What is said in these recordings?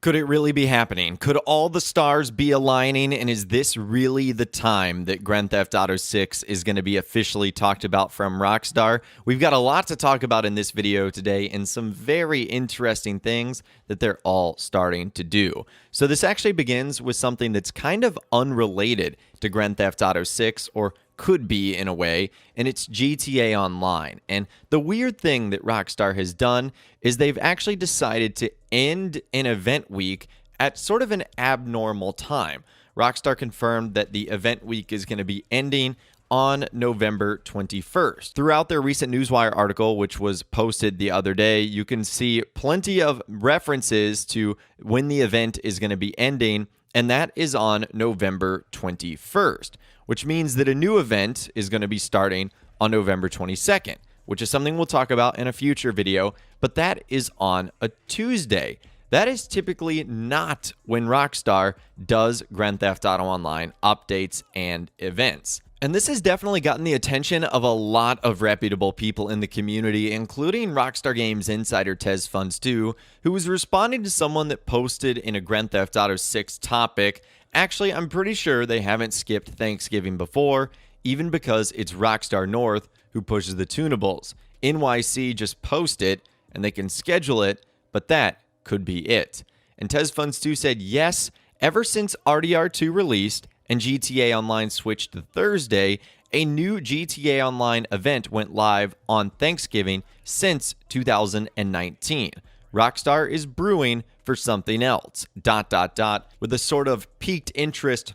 Could it really be happening? Could all the stars be aligning? And is this really the time that Grand Theft Auto 6 is going to be officially talked about from Rockstar? We've got a lot to talk about in this video today and some very interesting things that they're all starting to do. So this actually begins with something that's kind of unrelated to Grand Theft Auto 6, or could be in a way, and it's GTA Online. And the weird thing that Rockstar has done is they've actually decided to end an event week at sort of an abnormal time. Rockstar confirmed that the event week is going to be ending on November 21st. Throughout their recent Newswire article, which was posted the other day, you can see plenty of references to when the event is going to be ending, and that is on November 21st, which means that a new event is going to be starting on November 22nd, which is something we'll talk about in a future video, but that is on a Tuesday. That is typically not when Rockstar does Grand Theft Auto Online updates and events. And this has definitely gotten the attention of a lot of reputable people in the community, including Rockstar Games insider TezFunds2, who was responding to someone that posted in a Grand Theft Auto 6 topic. Actually, I'm pretty sure they haven't skipped Thanksgiving before, even because it's Rockstar North who pushes the tunables. NYC just post it, and they can schedule it, but that could be it. And TezFunds2 said, yes, ever since RDR2 released and GTA Online switched to Thursday, a new GTA Online event went live on Thanksgiving since 2019. Rockstar is brewing for something else, ... with a sort of piqued interest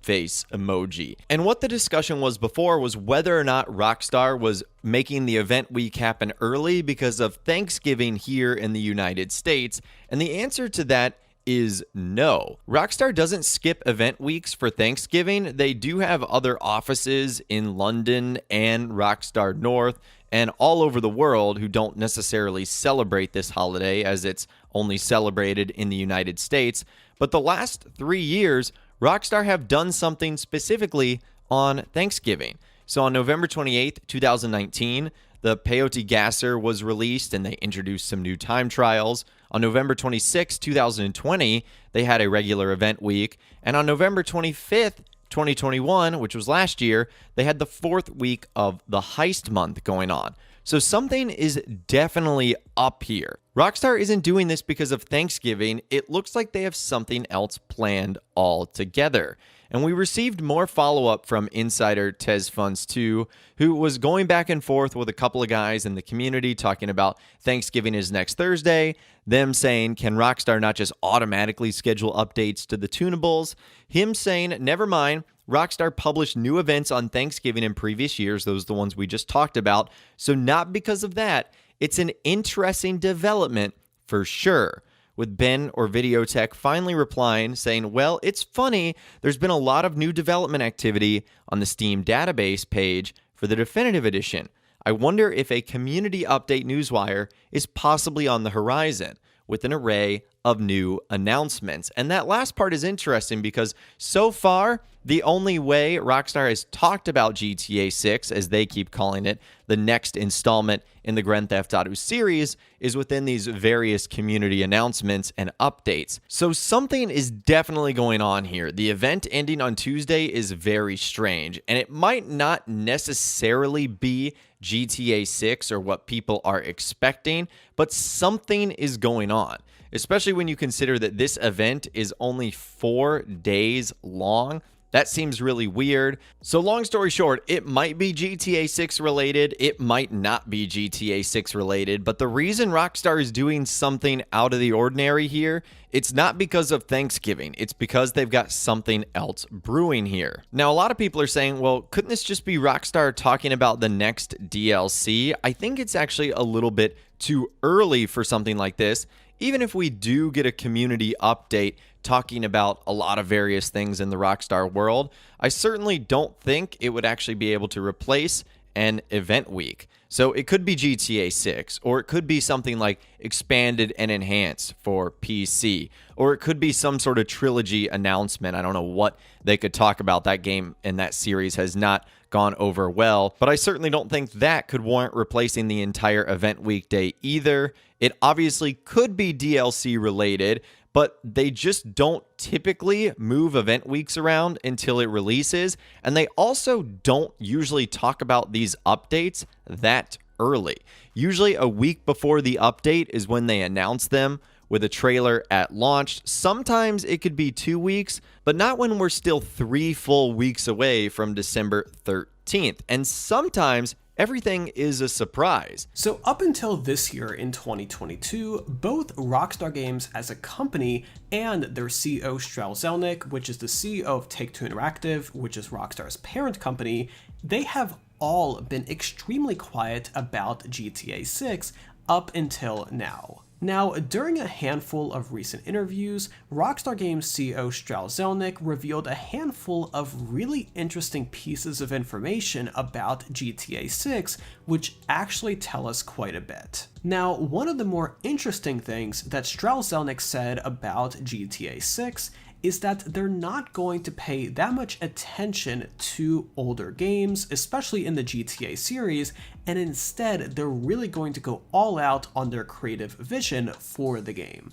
face emoji. And what the discussion was before was whether or not Rockstar was making the event week happen early because of Thanksgiving here in the United States, and the answer to that is no. Rockstar doesn't skip event weeks for Thanksgiving. They do have other offices in London and Rockstar North and all over the world who don't necessarily celebrate this holiday, as it's only celebrated in the United States. But the last 3 years, Rockstar have done something specifically on Thanksgiving. So on November 28th, 2019, the Peyote Gasser was released and they introduced some new time trials. On November 26, 2020, they had a regular event week. And on November 25th, 2021, which was last year, they had the 4th week of the Heist Month going on. So something is definitely up here. Rockstar isn't doing this because of Thanksgiving. It looks like they have something else planned altogether. And we received more follow-up from insider TezFunds2, who was going back and forth with a couple of guys in the community talking about Thanksgiving is next Thursday, them saying, can Rockstar not just automatically schedule updates to the tunables? Him saying, never mind, Rockstar published new events on Thanksgiving in previous years. Those are the ones we just talked about. So not because of that. It's an interesting development for sure. With Ben or Videotech finally replying, saying, well, it's funny, there's been a lot of new development activity on the Steam database page for the Definitive Edition. I wonder if a community update newswire is possibly on the horizon, with an array of new announcements. And that last part is interesting because so far, the only way Rockstar has talked about GTA 6, as they keep calling it, the next installment in the Grand Theft Auto series, is within these various community announcements and updates. So something is definitely going on here. The event ending on Tuesday is very strange, and it might not necessarily be GTA 6 or what people are expecting, but something is going on, especially when you consider that this event is only 4 days long. That seems really weird. So long story short, it might be GTA 6 related, it might not be GTA 6 related, but the reason Rockstar is doing something out of the ordinary here, it's not because of Thanksgiving, it's because they've got something else brewing here. Now, a lot of people are saying, well, couldn't this just be Rockstar talking about the next DLC? I think it's actually a little bit too early for something like this. Even if we do get a community update talking about a lot of various things in the Rockstar world, I certainly don't think it would actually be able to replace an event week. So it could be GTA 6, or it could be something like expanded and enhanced for PC, or it could be some sort of trilogy announcement. I don't know what they could talk about. That game and that series has not gone over well, but I certainly don't think that could warrant replacing the entire event weekday either. It obviously could be DLC related, but they just don't typically move event weeks around until it releases, and they also don't usually talk about these updates that early. Usually a week before the update is when they announce them with a trailer at launch. Sometimes it could be 2 weeks, but not when we're still 3 full weeks away from December 13th. And sometimes everything is a surprise. So up until this year in 2022, both Rockstar Games as a company and their CEO Strauss Zelnick, which is the CEO of Take-Two Interactive, which is Rockstar's parent company, they have all been extremely quiet about GTA 6 up until now. Now, during a handful of recent interviews, Rockstar Games CEO Strauss Zelnick revealed a handful of really interesting pieces of information about GTA 6, which actually tell us quite a bit. Now, one of the more interesting things that Strauss Zelnick said about GTA 6 is that they're not going to pay that much attention to older games, especially in the GTA series, and instead they're really going to go all out on their creative vision for the game.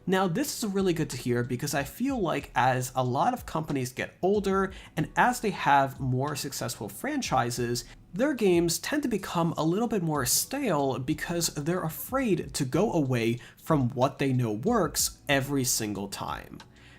Now, this is really good to hear because I feel like as a lot of companies get older and as they have more successful franchises, their games tend to become a little bit more stale because they're afraid to go away from what they know works every single time.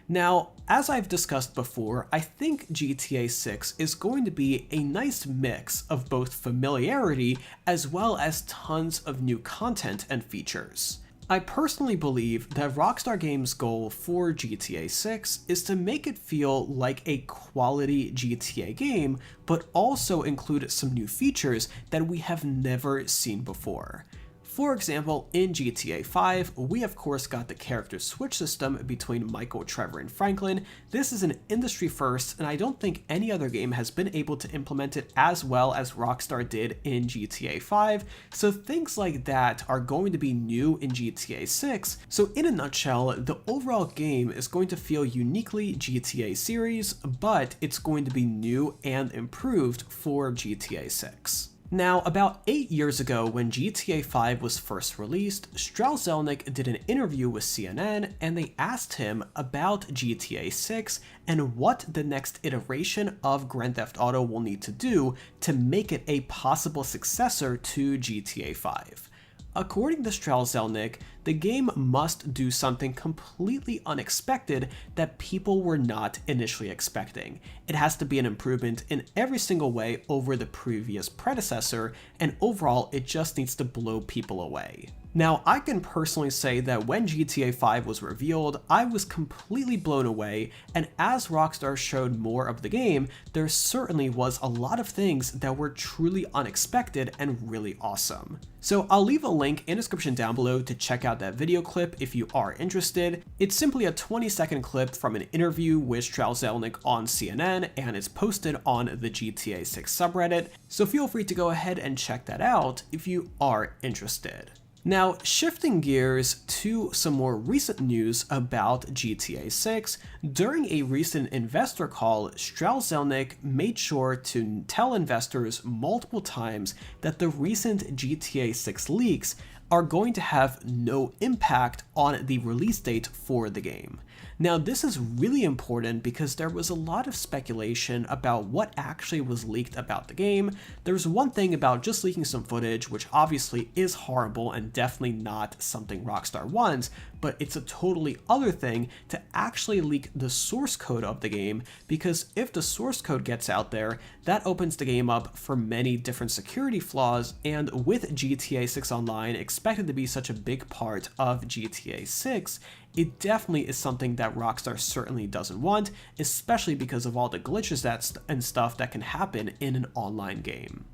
Now, as I've discussed before, I think GTA 6 is going to be a nice mix of both familiarity as well as tons of new content and features. I personally believe that Rockstar Games' goal for GTA 6 is to make it feel like a quality GTA game, but also include some new features that we have never seen before. For example, in GTA 5, we of course got the character switch system between Michael, Trevor, and Franklin. This is an industry first, and I don't think any other game has been able to implement it as well as Rockstar did in GTA 5, so things like that are going to be new in GTA 6. So in a nutshell, the overall game is going to feel uniquely GTA series, but it's going to be new and improved for GTA 6. Now, about 8 years ago when GTA 5 was first released, Strauss Zelnick did an interview with CNN and they asked him about GTA 6 and what the next iteration of Grand Theft Auto will need to do to make it a possible successor to GTA 5. According to Strauss Zelnick, the game must do something completely unexpected that people were not initially expecting. It has to be an improvement in every single way over the previous predecessor, and overall it just needs to blow people away. Now, I can personally say that when GTA 5 was revealed, I was completely blown away, and as Rockstar showed more of the game, there certainly was a lot of things that were truly unexpected and really awesome. So I'll leave a link in the description down below to check out that video clip if you are interested. It's simply a 20-second clip from an interview with Strauss Zelnick on CNN, and it's posted on the GTA 6 subreddit, so feel free to go ahead and check that out if you are interested. Now, shifting gears to some more recent news about GTA 6, during a recent investor call, Strauss Zelnick made sure to tell investors multiple times that the recent GTA 6 leaks are going to have no impact on the release date for the game. Now, this is really important because there was a lot of speculation about what actually was leaked about the game. There's one thing about just leaking some footage, which obviously is horrible and definitely not something Rockstar wants, but it's a totally other thing to actually leak the source code of the game, because if the source code gets out there, that opens the game up for many different security flaws, and with GTA 6 Online expected to be such a big part of GTA 6, it definitely is something that Rockstar certainly doesn't want, especially because of all the glitches and stuff that can happen in an online game.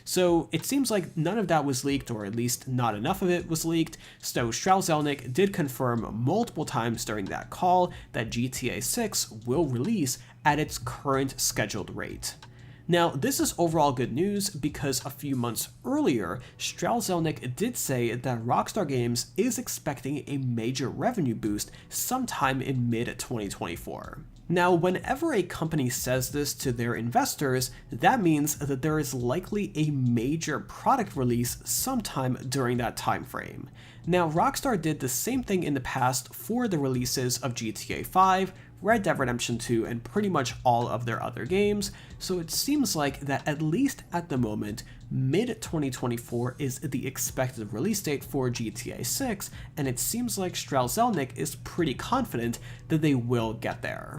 So it seems like none of that was leaked, or at least not enough of it was leaked, so Strauss Zelnick did confirm multiple times during that call that GTA 6 will release at its current scheduled rate. Now, this is overall good news because a few months earlier, Strauss Zelnick did say that Rockstar Games is expecting a major revenue boost sometime in mid-2024. Now, whenever a company says this to their investors, that means that there is likely a major product release sometime during that time frame. Now, Rockstar did the same thing in the past for the releases of GTA 5, Red Dead Redemption 2, and pretty much all of their other games, so it seems like that at least at the moment, mid-2024 is the expected release date for GTA 6, and it seems like Strelzelnik is pretty confident that they will get there.